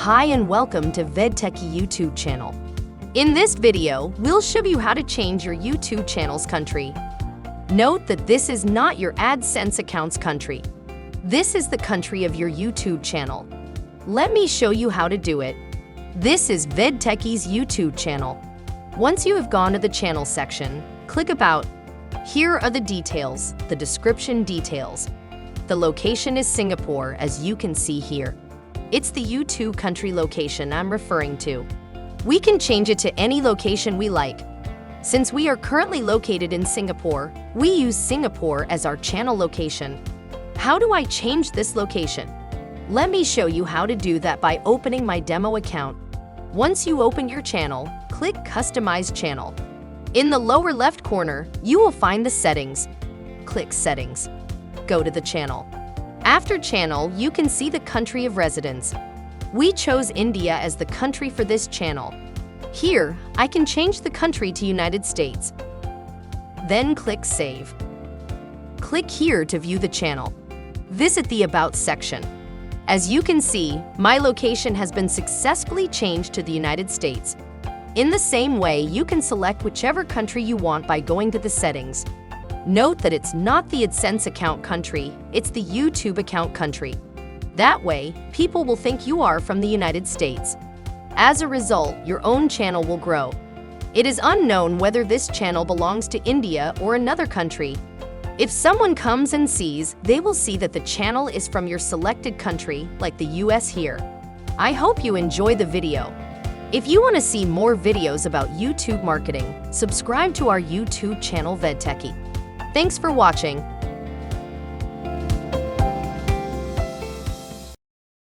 Hi and welcome to VidTechy YouTube channel. In this video, we'll show you how to change your YouTube channel's country. Note that this is not your AdSense account's country. This is the country of your YouTube channel. Let me show you how to do it. This is VidTechy's YouTube channel. Once you have gone to the channel section, click About. Here are the details, the description details. The location is Singapore, as you can see here. It's the YouTube country location I'm referring to. We can change it to any location we like. Since we are currently located in Singapore, we use Singapore as our channel location. How do I change this location? Let me show you how to do that by opening my demo account. Once you open your channel, click Customize Channel. In the lower left corner, you will find the settings. Click Settings. Go to the channel. After channel, you can see the country of residence. We chose India as the country for this channel. Here, I can change the country to United States. Then click Save. Click here to view the channel. Visit the About section. As you can see, my location has been successfully changed to the United States. In the same way, you can select whichever country you want by going to the settings. Note that it's not the AdSense account country, it's the YouTube account country. That way, people will think you are from the United States. As a result, your own channel will grow. It is unknown whether this channel belongs to India or another country. If someone comes and sees, they will see that the channel is from your selected country, like the US here. I hope you enjoy the video. If you want to see more videos about YouTube marketing, subscribe to our YouTube channel VidTechy. Thanks for watching.